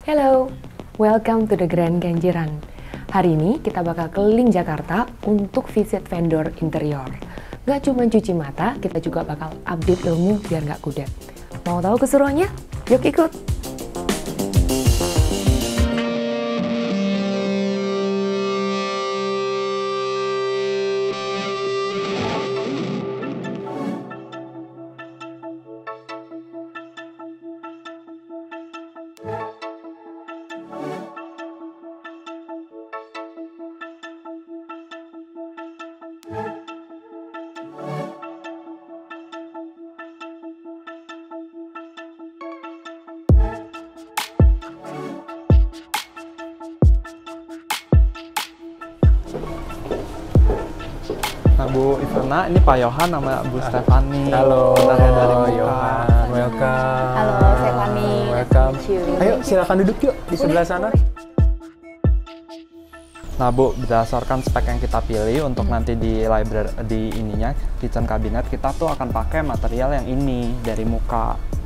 Hello, welcome to the Grand Kenjeran. Hari ini kita bakal keliling Jakarta untuk visit vendor interior. Gak cuma cuci mata, kita juga bakal update ilmu biar gak kudet. Mau tahu keseruannya? Yuk ikut! Nah, Bu Ivana, ini Pak Yohan sama Bu Stefani. Halo, dari Muka. Yohan. Welcome. Halo, Stefani. Welcome. Chilling. Ayo, silakan duduk yuk di sebelah sana. Nah, Bu, berdasarkan spek yang kita pilih untuk nanti di library di ininya kitchen cabinet, kita tuh akan pakai material yang ini dari Muka.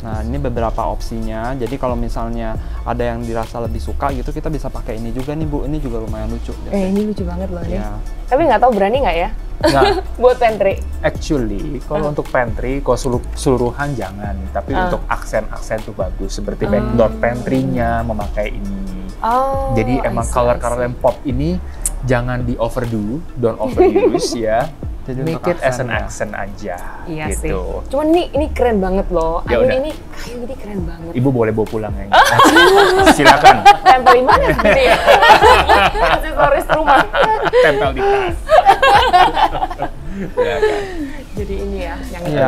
Nah, ini beberapa opsinya. Jadi kalau misalnya ada yang dirasa lebih suka gitu, kita bisa pakai ini juga nih, Bu. Ini juga lumayan lucu. Ini lucu banget loh nih. Ya. Tapi nggak tahu berani nggak ya Nah, buat pantry? actually, kalau untuk pantry, kalau keseluruhan jangan. Tapi untuk aksen-aksen tuh bagus. Seperti backdoor pantry-nya memakai ini. Oh, Jadi emang color-color yang pop ini jangan di overdo, don't overuse ya. Jadi Make untuk it as an aksen, ya. accent aja. Iya sih. gitu. Cuman ini keren banget loh. Ya Ayun udah. ini keren banget. Ibu boleh bawa pulang ya. Silakan. Tempelin mana gini ya? Aksesoris rumah. Tempel di tas. Ya kan. Jadi ini ya yang Iya,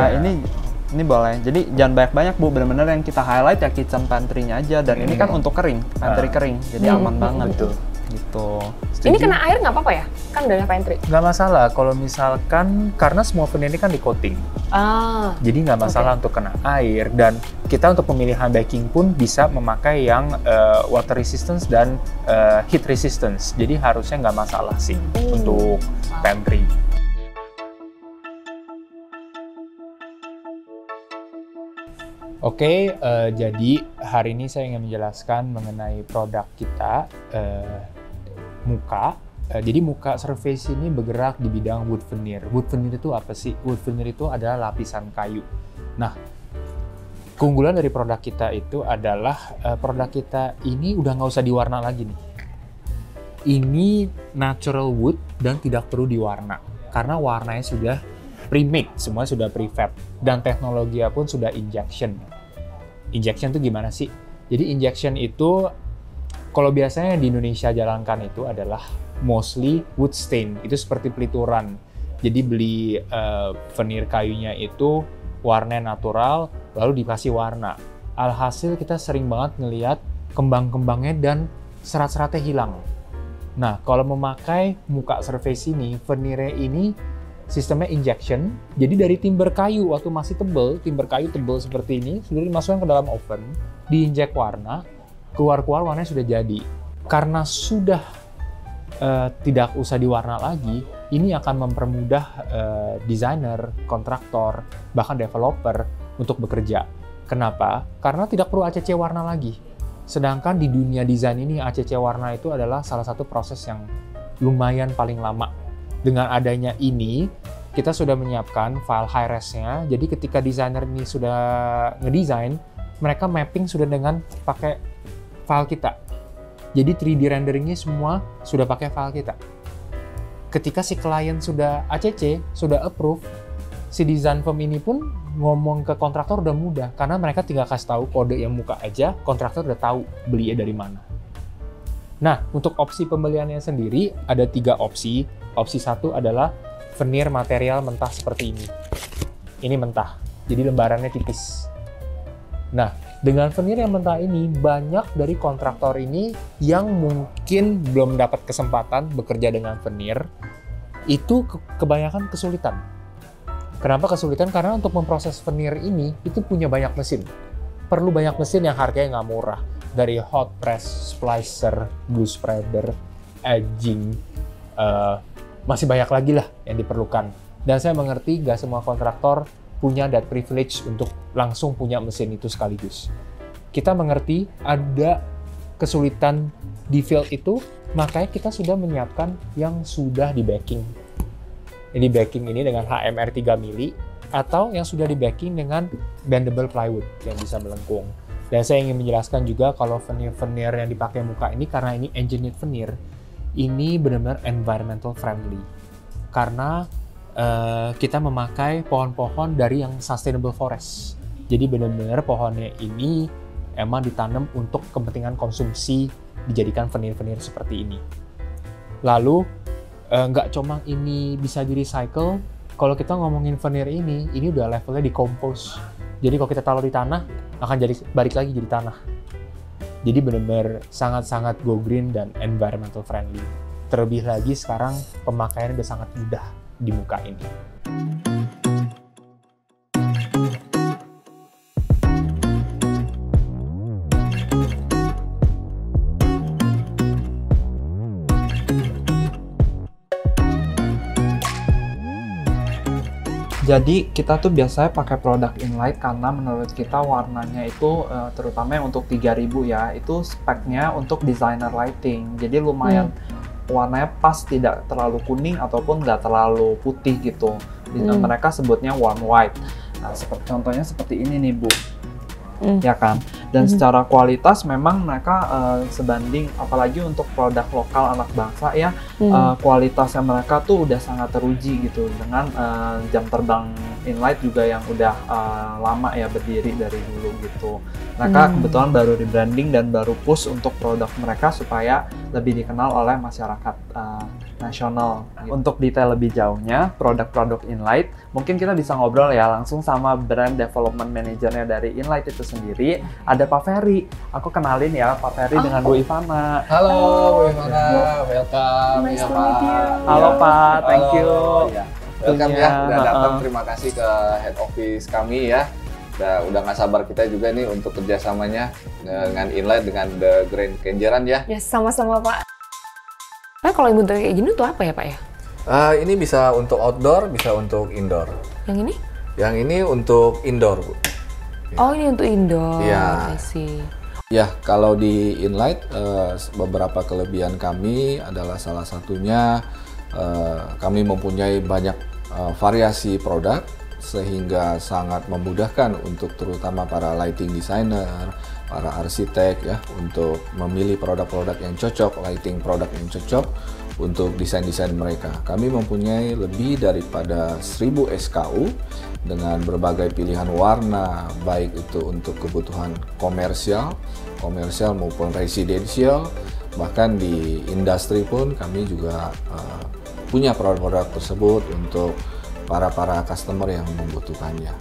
ini boleh. Jadi jangan banyak-banyak, Bu. Bener-bener yang kita highlight ya kitchen pantry-nya aja. Dan ini kan untuk kering, pantry kering. Jadi aman banget betul. Gitu. Ini kena air nggak apa-apa ya? Kan udah pantry. Nggak masalah kalau misalkan karena semua veneer ini kan di coating. Jadi nggak masalah untuk kena air, dan kita untuk pemilihan baking pun bisa memakai yang water resistance dan heat resistance. Jadi harusnya nggak masalah sih untuk pantry. Oke, jadi hari ini saya ingin menjelaskan mengenai produk kita, Muka. Jadi Muka Surface ini bergerak di bidang wood veneer. Wood veneer itu apa sih? Wood veneer itu adalah lapisan kayu. Nah, keunggulan dari produk kita itu adalah produk kita ini udah nggak usah diwarna lagi nih. Ini natural wood dan tidak perlu diwarna karena warnanya sudah pre-made, semua sudah prefab, dan teknologi pun sudah injection. Injection itu gimana sih? Jadi injection itu kalau biasanya di Indonesia jalankan itu adalah mostly wood stain, itu seperti pelituran. Jadi beli veneer kayunya itu warnanya natural, lalu dikasih warna. Alhasil kita sering banget ngelihat kembang-kembangnya dan serat-seratnya hilang. Nah, kalau memakai Muka Surface ini, veneernya ini sistemnya injection. Jadi dari timber kayu waktu masih tebel, timber kayu tebel seperti ini, sudah dimasukkan ke dalam oven, diinjek warna, keluar-keluar warnanya sudah jadi. Karena sudah tidak usah diwarna lagi, ini akan mempermudah desainer, kontraktor, bahkan developer untuk bekerja. Kenapa? Karena tidak perlu ACC warna lagi. Sedangkan di dunia desain ini ACC warna itu adalah salah satu proses yang lumayan paling lama. Dengan adanya ini, kita sudah menyiapkan file high-res-nya. Jadi ketika desainer ini sudah ngedesain, mereka mapping sudah dengan pakai file kita. Jadi 3D renderingnya semua sudah pakai file kita. Ketika si klien sudah ACC, sudah approve, si design firm ini pun ngomong ke kontraktor udah mudah. Karena mereka tinggal kasih tahu kode yang Muka aja, kontraktor udah tahu belinya dari mana. Nah, untuk opsi pembeliannya sendiri ada 3 opsi. Opsi 1 adalah veneer material mentah seperti ini. Ini mentah, jadi lembarannya tipis. Nah, dengan veneer yang mentah ini, banyak dari kontraktor ini yang mungkin belum dapat kesempatan bekerja dengan veneer, itu kebanyakan kesulitan. Kenapa kesulitan? Karena untuk memproses veneer ini, itu punya banyak mesin. Perlu banyak mesin yang harganya nggak murah. Dari hot press, splicer, glue spreader, edging, masih banyak lagi lah yang diperlukan. Dan saya mengerti nggak semua kontraktor punya that privilege untuk langsung punya mesin itu sekaligus. kita mengerti ada kesulitan di field itu, makanya kita sudah menyiapkan yang sudah di backing. Yang di backing ini dengan HMR 3 mili atau yang sudah di backing dengan bendable plywood yang bisa melengkung. Dan saya ingin menjelaskan juga kalau veneer yang dipakai muka ini, karena ini engineered veneer, ini benar-benar environmental friendly. Karena kita memakai pohon-pohon dari yang sustainable forest. Jadi benar-benar pohonnya ini emang ditanam untuk kepentingan konsumsi, dijadikan veneer-veneer seperti ini. Lalu nggak cuma ini bisa di recycle, kalau kita ngomongin veneer ini udah levelnya di compose. Jadi kalau kita taruh di tanah, akan jadi balik lagi jadi tanah. Jadi benar-benar sangat-sangat go green dan environmental friendly. Terlebih lagi sekarang pemakaiannya udah sangat mudah di muka ini. Jadi kita tuh biasanya pakai produk Inlight karena menurut kita warnanya itu terutama yang untuk 3000 ya, itu speknya untuk designer lighting. Jadi lumayan warnanya pas, tidak terlalu kuning ataupun nggak terlalu putih gitu. Mereka sebutnya warm white. Nah, contohnya seperti ini nih Bu, ya kan? Dan secara kualitas memang mereka sebanding, apalagi untuk produk lokal anak bangsa ya, kualitasnya mereka tuh udah sangat teruji gitu dengan jam terbang Inlight juga yang udah lama ya berdiri dari dulu gitu. Mereka kebetulan baru rebranding dan baru push untuk produk mereka supaya lebih dikenal oleh masyarakat nasional. Untuk detail lebih jauhnya produk-produk Inlight, mungkin kita bisa ngobrol ya langsung sama brand development manajernya dari Inlight itu sendiri. Ada Pak Ferry. Aku kenalin ya Pak Ferry dengan Bu Ivana. Halo Bu Ivana, welcome. Nice ya to Pak. meet you. Halo Pak, thank you. Ya. Welcome ya, udah datang. Terima kasih ke head office kami ya. Udah nggak sabar kita juga nih untuk kerjasamanya dengan Inlight, dengan The Grand Kenjeran ya. Ya, sama-sama Pak. Pak, kalau yang bentuk kayak gini tuh apa ya Pak ya? Ini bisa untuk outdoor, bisa untuk indoor. Yang ini? Yang ini untuk indoor, Bu. Oh, ini untuk indoor. Iya. I see. Ya, kalau di Inlight beberapa kelebihan kami adalah salah satunya kami mempunyai banyak variasi produk sehingga sangat memudahkan untuk terutama para lighting designer, para arsitek ya untuk memilih produk-produk yang cocok, lighting produk yang cocok untuk desain-desain mereka. Kami mempunyai lebih daripada 1000 SKU dengan berbagai pilihan warna, baik itu untuk kebutuhan komersial maupun residensial, bahkan di industri pun kami juga punya produk-produk tersebut untuk para customer yang membutuhkannya.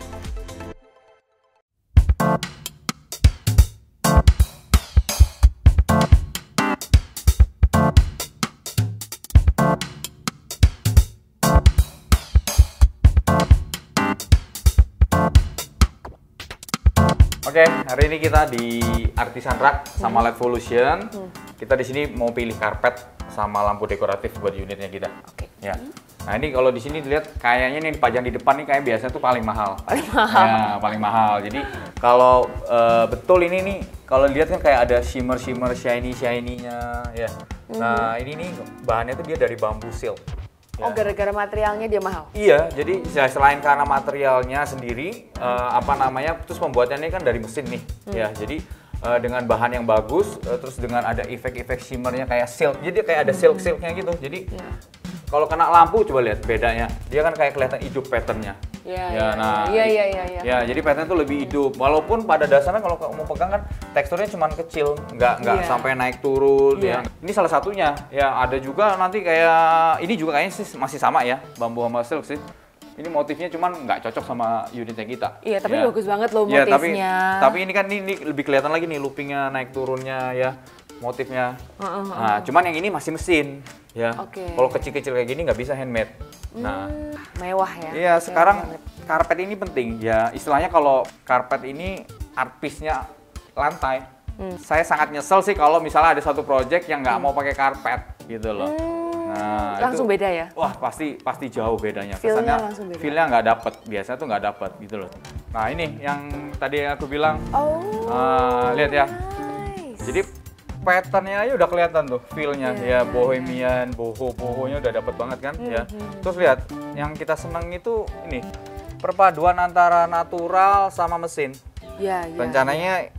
Oke, hari ini kita di Artisan Rak sama Lightvolution. Kita di sini mau pilih karpet sama lampu dekoratif buat unitnya kita. Oke. Ya. Nah ini kalau di sini dilihat kayaknya nih dipajang di depan nih kayak biasanya tuh paling mahal. Paling mahal. Ya, paling mahal. Jadi kalau betul ini nih, kalau lihat kan kayak ada shimmer shiny-nya ya. Nah ini nih bahannya tuh dia dari bambu silk. Oh, gara-gara materialnya dia mahal? Iya, jadi selain karena materialnya sendiri, terus pembuatannya kan dari mesin nih, ya. Jadi dengan bahan yang bagus, terus dengan ada efek-efek shimmernya kayak silk, jadi kayak ada silk-silknya gitu. Jadi kalau kena lampu coba lihat bedanya, dia kan kayak kelihatan hidup patternnya. Iya. Ya, jadi pattern tuh lebih hidup. Walaupun pada dasarnya kalau mau pegang kan teksturnya cuma kecil, nggak sampai naik turun. Ya. Ini salah satunya. Ya, ada juga nanti kayak ini juga kayaknya sih masih sama ya, bambu sama silk sih. Ini motifnya cuman nggak cocok sama unitnya kita. Iya, tapi bagus banget loh ya, motifnya. tapi ini kan ini lebih kelihatan lagi nih loopingnya naik turunnya ya, motifnya. Nah, cuman yang ini masih mesin ya. Kalau kecil-kecil kayak gini nggak bisa handmade. Nah, mewah ya. Iya, sekarang karpet ini penting ya. Istilahnya kalau karpet ini art piece-nya lantai. Saya sangat nyesel sih kalau misalnya ada satu project yang nggak mau pakai karpet gitu loh. Nah, langsung itu, beda ya? Wah, pasti jauh bedanya. Feel-nya langsung beda. Feel-nya nggak dapet. Biasanya tuh nggak dapet gitu loh. Nah, ini yang tadi aku bilang. Oh. Lihat ya. Nice. Jadi patternnya aja udah kelihatan tuh, feel-nya ya, bohemian, boho-bohonya udah dapet banget kan ya. Terus lihat, yang kita seneng itu ini perpaduan antara natural sama mesin. Ya, Rencananya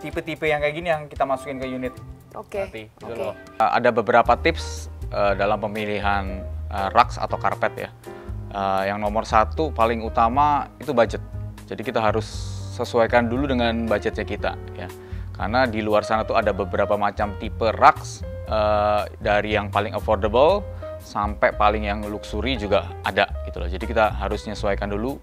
tipe-tipe yang kayak gini yang kita masukin ke unit. Oke. Nanti, gitu loh. Ada beberapa tips dalam pemilihan rugs atau karpet ya. Yang nomor satu paling utama itu budget. Jadi kita harus sesuaikan dulu dengan budgetnya kita ya. Karena di luar sana tuh ada beberapa macam tipe rugs, dari yang paling affordable sampai paling yang luxury juga ada gitu loh. Jadi kita harus menyesuaikan dulu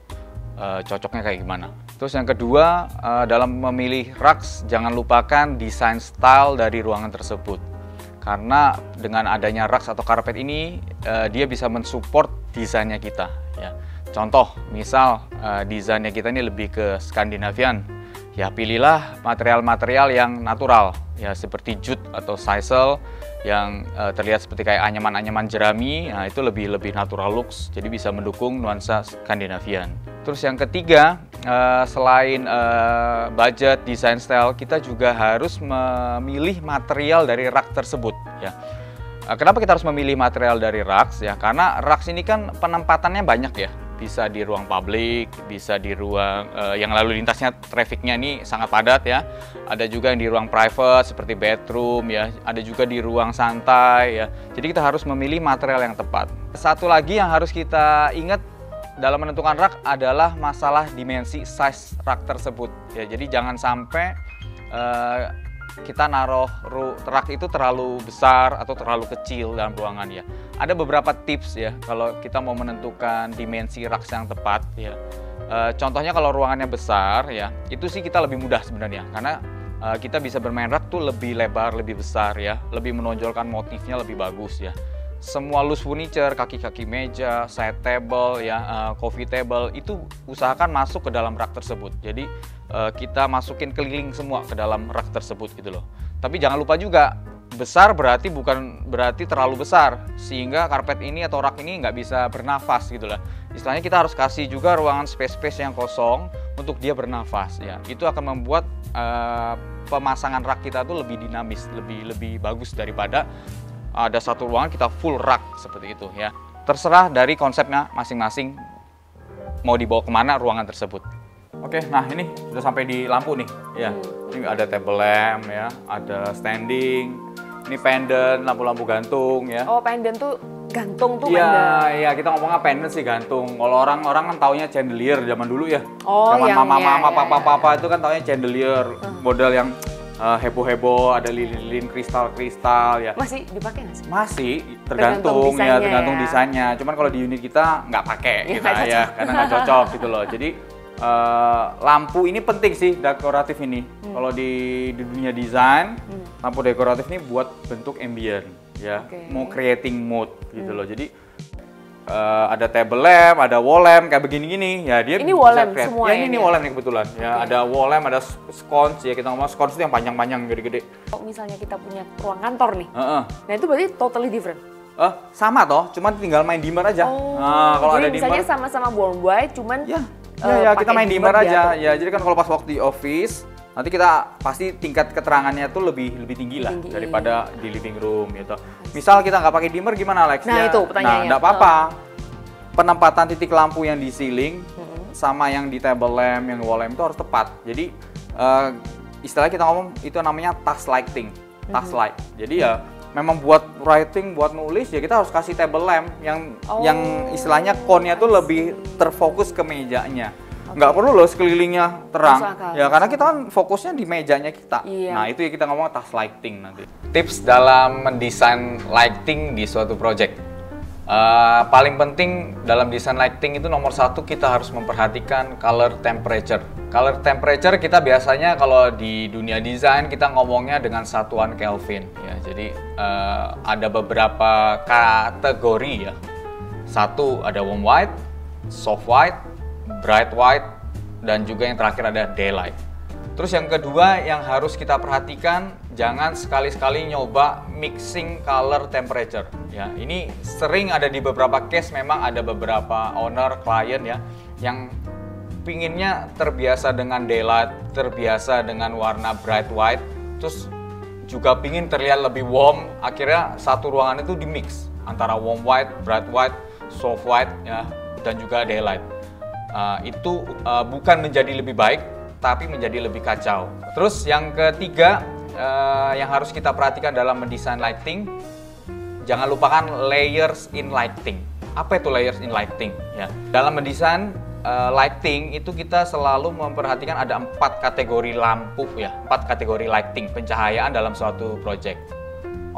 cocoknya kayak gimana. Terus yang kedua, dalam memilih rugs jangan lupakan desain style dari ruangan tersebut. Karena dengan adanya rugs atau karpet ini, dia bisa mensupport desainnya kita ya. Contoh, misal desainnya kita ini lebih ke Skandinavian. Ya pilihlah material-material yang natural ya, seperti jute atau sisal yang terlihat seperti kayak anyaman-anyaman jerami. Nah, itu lebih natural looks, jadi bisa mendukung nuansa Skandinavian. Terus yang ketiga, selain budget, design style, kita juga harus memilih material dari rak tersebut ya. Kenapa kita harus memilih material dari rugs ya? Karena rugs ini kan penempatannya banyak ya. Bisa di ruang publik, bisa di ruang yang lalu lintasnya, trafficnya ini sangat padat ya. Ada juga yang di ruang private seperti bedroom ya. Ada juga di ruang santai ya. Jadi kita harus memilih material yang tepat. Satu lagi yang harus kita ingat dalam menentukan rak adalah masalah dimensi size rak tersebut ya. Jadi jangan sampai kita naruh rak itu terlalu besar atau terlalu kecil dalam ruangan ya. Ada beberapa tips ya kalau kita mau menentukan dimensi rak yang tepat ya. Contohnya kalau ruangannya besar ya, itu sih kita lebih mudah sebenarnya karena kita bisa bermain rak tuh lebih lebar, lebih besar ya, lebih menonjolkan motifnya lebih bagus ya. Semua loose furniture, kaki-kaki meja, side table ya, coffee table itu usahakan masuk ke dalam rak tersebut. Jadi kita masukin keliling semua ke dalam rak tersebut gitu loh. Tapi jangan lupa juga besar bukan berarti terlalu besar sehingga karpet ini atau rak ini nggak bisa bernafas gitu lah. Istilahnya kita harus kasih juga ruangan space yang kosong untuk dia bernafas ya. Itu akan membuat pemasangan rak kita tuh lebih dinamis, lebih bagus daripada ada satu ruangan kita full rak seperti itu ya. Terserah dari konsepnya masing-masing mau dibawa kemana ruangan tersebut. Oke, nah ini sudah sampai di lampu nih ya. Ini ada table lamp ya, ada standing, ini pendant, lampu-lampu gantung ya. Oh, pendant tuh gantung tuh Iya, pendant. iya kita ngomongnya pendant sih gantung. Kalau orang kan taunya chandelier zaman dulu ya. Oh, zaman yang mama, papa itu kan taunya chandelier, model yang heboh-heboh, ada lilin kristal-kristal ya. Masih dipakai nggak sih? Masih tergantung ya, tergantung desainnya. Cuman kalau di unit kita nggak pakai kita ya, karena nggak cocok gitu loh. Jadi lampu ini penting sih, dekoratif ini. Kalau di dunia desain, lampu dekoratif ini buat bentuk ambient ya, mau creating mood gitu loh. Jadi ada table lamp, ada wall lamp kayak begini-gini ya, dia ini wall lamp semua ya. Ini wall lamp nih kebetulan ya. Ada wall lamp, ada sconce ya, kita ngomong sconce itu yang panjang-panjang gede-gede. Kalau misalnya kita punya ruang kantor nih, nah itu berarti totally different. Sama toh, cuman tinggal main dimmer aja. Nah, kalau ada dimmer, misalnya sama-sama warm white, cuman ya kita main dimmer aja ya. Jadi kan kalau pas waktu di office nanti kita pasti tingkat keterangannya tuh lebih tinggi lah daripada di living room gitu. Misal kita nggak pakai dimmer gimana Alex? Nah itu pertanyaannya. Nah nggak apa-apa. Penempatan titik lampu yang di ceiling sama yang di table lamp, yang wall lamp itu harus tepat. Jadi istilah kita ngomong itu namanya task lighting, task light. Jadi ya memang buat writing, buat nulis ya kita harus kasih table lamp yang istilahnya cone-nya tuh lebih terfokus ke mejanya. Nggak perlu loh sekelilingnya terang ya, karena kita kan fokusnya di mejanya kita. Nah itu ya kita ngomong task lighting nanti. Tips dalam mendesain lighting di suatu project, paling penting dalam desain lighting itu nomor satu kita harus memperhatikan color temperature. Color temperature kita biasanya kalau di dunia desain kita ngomongnya dengan satuan Kelvin ya. Jadi ada beberapa kategori ya. Satu ada warm white, soft white, bright white, dan juga yang terakhir ada daylight. Terus yang kedua yang harus kita perhatikan, jangan sekali-sekali nyoba mixing color temperature ya. Ini sering ada di beberapa case, memang ada beberapa owner, klien ya yang pinginnya terbiasa dengan daylight, terbiasa dengan warna bright white, terus juga pingin terlihat lebih warm. Akhirnya satu ruangan itu di mix antara warm white, bright white, soft white ya, dan juga daylight. Itu bukan menjadi lebih baik, tapi menjadi lebih kacau. Terus yang ketiga yang harus kita perhatikan dalam mendesain lighting, jangan lupakan layers in lighting. Apa itu layers in lighting? Ya, dalam mendesain lighting itu kita selalu memperhatikan ada 4 kategori lampu ya, 4 kategori lighting pencahayaan dalam suatu project.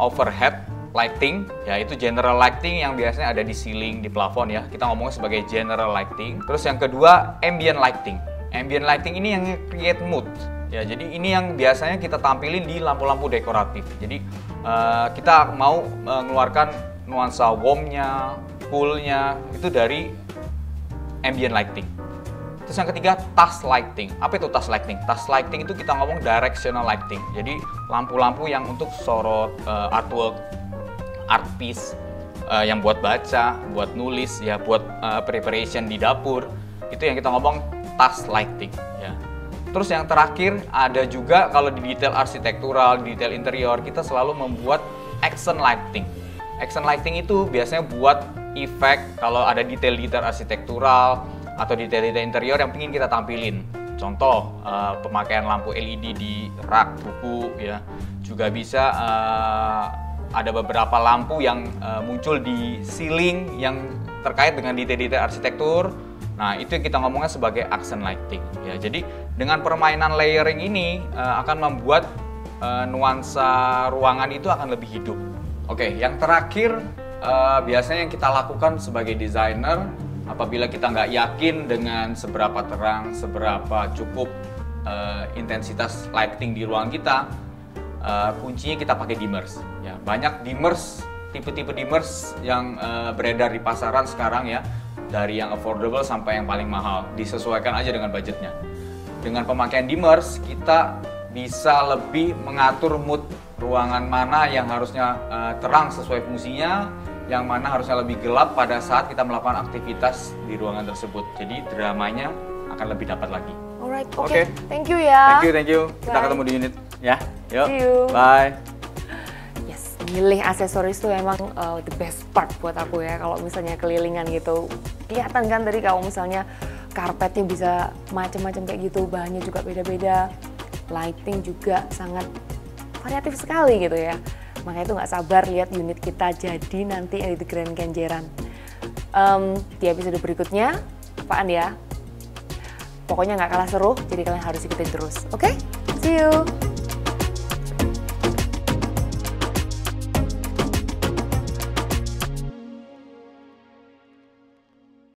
Overhead lighting, yaitu general lighting yang biasanya ada di ceiling, di plafon ya. Kita ngomongnya sebagai general lighting. Terus yang kedua, ambient lighting. Ambient lighting ini yang create mood. Ya, jadi ini yang biasanya kita tampilin di lampu-lampu dekoratif. Jadi kita mau mengeluarkan nuansa warmnya, coolnya itu dari ambient lighting. Terus yang ketiga, task lighting. Apa itu task lighting? Task lighting itu kita ngomong directional lighting. Jadi lampu-lampu yang untuk sorot, artwork, art piece, yang buat baca, buat nulis, ya buat preparation di dapur. Itu yang kita ngomong task lighting. Ya. Terus yang terakhir ada juga kalau di detail arsitektural, di detail interior, kita selalu membuat action lighting. Action lighting itu biasanya buat efek kalau ada detail-detail arsitektural atau detail-detail interior yang ingin kita tampilin. Contoh pemakaian lampu LED di rak buku ya. Juga bisa ada beberapa lampu yang muncul di ceiling yang terkait dengan detail-detail arsitektur. Nah, itu yang kita ngomongnya sebagai action lighting ya. Jadi dengan permainan layering ini akan membuat nuansa ruangan itu akan lebih hidup. Oke, yang terakhir biasanya yang kita lakukan sebagai desainer apabila kita nggak yakin dengan seberapa terang, seberapa cukup intensitas lighting di ruangan kita, kuncinya kita pakai dimmers. Ya, banyak dimmers, tipe-tipe dimmers yang beredar di pasaran sekarang ya, dari yang affordable sampai yang paling mahal. Disesuaikan aja dengan budgetnya. Dengan pemakaian dimmers, kita bisa lebih mengatur mood ruangan mana yang harusnya terang sesuai fungsinya, yang mana harusnya lebih gelap pada saat kita melakukan aktivitas di ruangan tersebut. Jadi dramanya akan lebih dapat lagi. Alright, oke. Thank you ya. Thank you. Kita Bye. ketemu di unit ya. Yuk. See you. Bye. Yes, milih aksesoris tuh emang the best part buat aku ya. Kalau misalnya kelilingan gitu, kelihatan kan tadi kalau misalnya karpetnya bisa macam-macam kayak gitu, bahannya juga beda-beda, lighting juga sangat variatif sekali gitu ya. Makanya itu nggak sabar lihat unit kita jadi nanti di The Grand Kenjeran. Di episode berikutnya, apaan ya? Pokoknya nggak kalah seru, jadi kalian harus ikutin terus. Oke? See you!